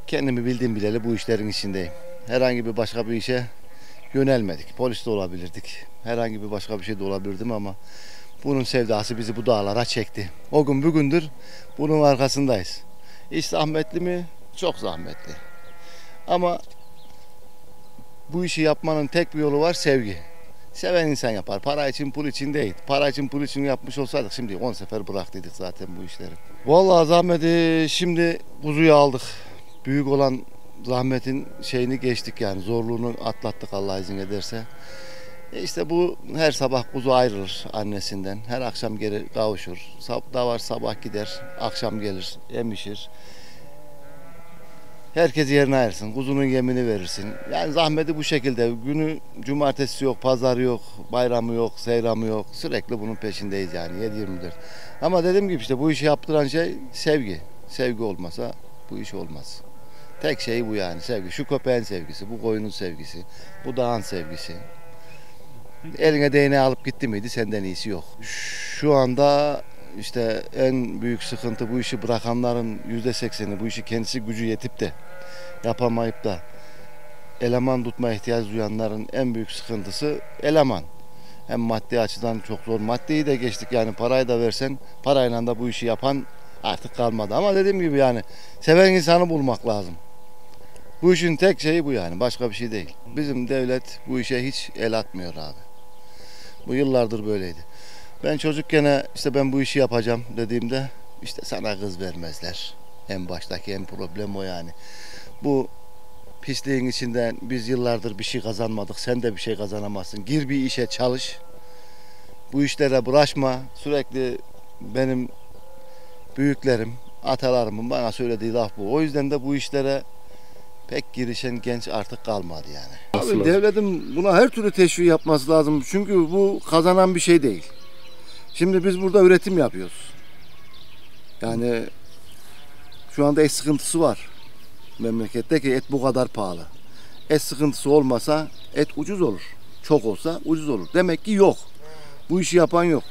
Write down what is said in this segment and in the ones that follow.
Kendimi bildiğim bileli bu işlerin içindeyim. Herhangi bir başka bir işe yönelmedik. Polis de olabilirdik. Herhangi bir başka bir şey de olabilirdim ama bunun sevdası bizi bu dağlara çekti. O gün bugündür bunun arkasındayız. İş zahmetli mi? Çok zahmetli. Ama bu işi yapmanın tek bir yolu var, sevgi. Seven insan yapar. Para için, pul için değil. Para için, pul için yapmış olsaydık şimdi 10 sefer bıraktıydık zaten bu işleri. Vallahi zahmeti şimdi kuzuyu aldık. Büyük olan zahmetin şeyini geçtik yani. Zorluğunu atlattık Allah izin ederse. İşte bu her sabah kuzu ayrılır annesinden. Her akşam geri kavuşur. Davar sabah gider, akşam gelir, emişir. Herkes yerine ayırsın. Kuzunun yemini verirsin. Yani zahmeti bu şekilde. Günü cumartesi yok, pazarı yok, bayramı yok, seyramı yok. Sürekli bunun peşindeyiz yani 7/24. Ama dediğim gibi işte bu işi yaptıran şey sevgi. Sevgi olmasa bu iş olmaz. Tek şey bu yani sevgi. Şu köpeğin sevgisi, bu koyunun sevgisi, bu dağın sevgisi. Eline değneği alıp gitti miydi senden iyisi yok. Şu anda işte en büyük sıkıntı bu işi bırakanların %80'i bu işi kendisi gücü yetip de yapamayıp da eleman tutma ihtiyacı duyanların en büyük sıkıntısı eleman. Hem maddi açıdan çok zor. Maddiyi de geçtik yani parayı da versen parayla da bu işi yapan artık kalmadı. Ama dediğim gibi yani seven insanı bulmak lazım. Bu işin tek şeyi bu yani başka bir şey değil. Bizim devlet bu işe hiç el atmıyor abi. Bu yıllardır böyleydi. Ben çocukken işte ben bu işi yapacağım dediğimde işte sana kız vermezler. En baştaki en problem o yani. Bu pisliğin içinden biz yıllardır bir şey kazanmadık. Sen de bir şey kazanamazsın. Gir bir işe çalış. Bu işlere bulaşma. Sürekli benim büyüklerim, atalarımın bana söylediği laf bu. O yüzden de bu işlere pek girişen genç artık kalmadı yani. Abi devletin buna her türlü teşvik yapması lazım. Çünkü bu kazanan bir şey değil. Şimdi biz burada üretim yapıyoruz. Yani şu anda et sıkıntısı var. Memlekette ki et bu kadar pahalı. Et sıkıntısı olmasa et ucuz olur. Çok olsa ucuz olur. Demek ki yok. Bu işi yapan yok.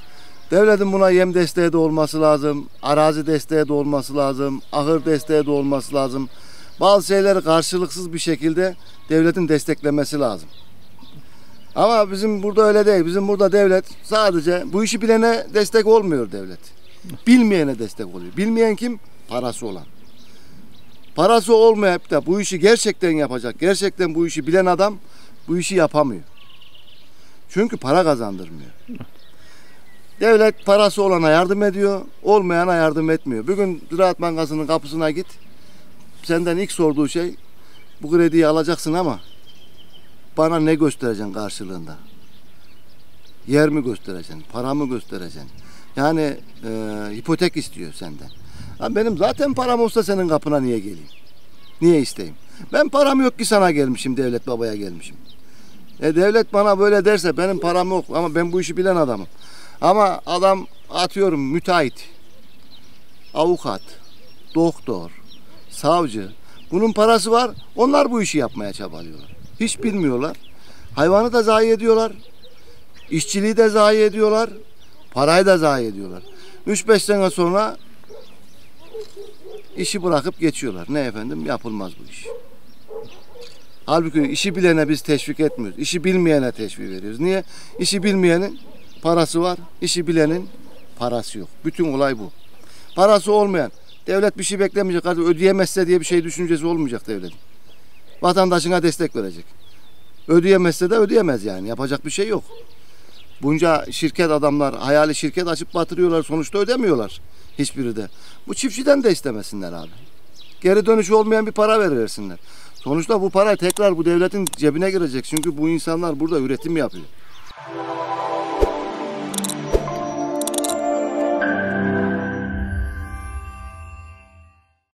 Devletin buna yem desteği de olması lazım. Arazi desteği de olması lazım. Ahır desteği de olması lazım. Bazı şeyleri karşılıksız bir şekilde devletin desteklemesi lazım. Ama bizim burada öyle değil. Bizim burada devlet sadece bu işi bilene destek olmuyor devlet. Bilmeyene destek oluyor. Bilmeyen kim? Parası olan. Parası olmayıp da bu işi gerçekten yapacak, gerçekten bu işi bilen adam bu işi yapamıyor. Çünkü para kazandırmıyor. Devlet parası olana yardım ediyor, olmayana yardım etmiyor. Bugün Ziraat Bankası'nın kapısına git. Senden ilk sorduğu şey bu krediyi alacaksın ama bana ne göstereceksin karşılığında? Yer mi göstereceksin? Para mı göstereceksin? Yani hipotek istiyor senden. Ha, benim zaten param olsa senin kapına niye geleyim? Niye isteyeyim? Ben param yok ki sana gelmişim, devlet babaya gelmişim. Devlet bana böyle derse benim param yok ama ben bu işi bilen adamım. Ama adam atıyorum müteahhit, avukat, doktor, savcı. Bunun parası var. Onlar bu işi yapmaya çabalıyorlar. Hiç bilmiyorlar. Hayvanı da zayi ediyorlar. İşçiliği de zayi ediyorlar. Parayı da zayi ediyorlar. 3-5 sene sonra işi bırakıp geçiyorlar. Ne efendim? Yapılmaz bu iş. Halbuki işi bilene biz teşvik etmiyoruz. İşi bilmeyene teşvik veriyoruz. Niye? İşi bilmeyenin parası var. İşi bilenin parası yok. Bütün olay bu. Parası olmayan devlet bir şey beklemeyecek. Ödeyemezse diye bir şey düşüncesi olmayacak devletin. Vatandaşına destek verecek. Ödeyemezse de ödeyemez yani. Yapacak bir şey yok. Bunca şirket adamlar hayali şirket açıp batırıyorlar. Sonuçta ödemiyorlar. Hiçbiri de. Bu çiftçiden de istemesinler abi. Geri dönüşü olmayan bir para versinler. Sonuçta bu para tekrar bu devletin cebine girecek. Çünkü bu insanlar burada üretim yapıyor.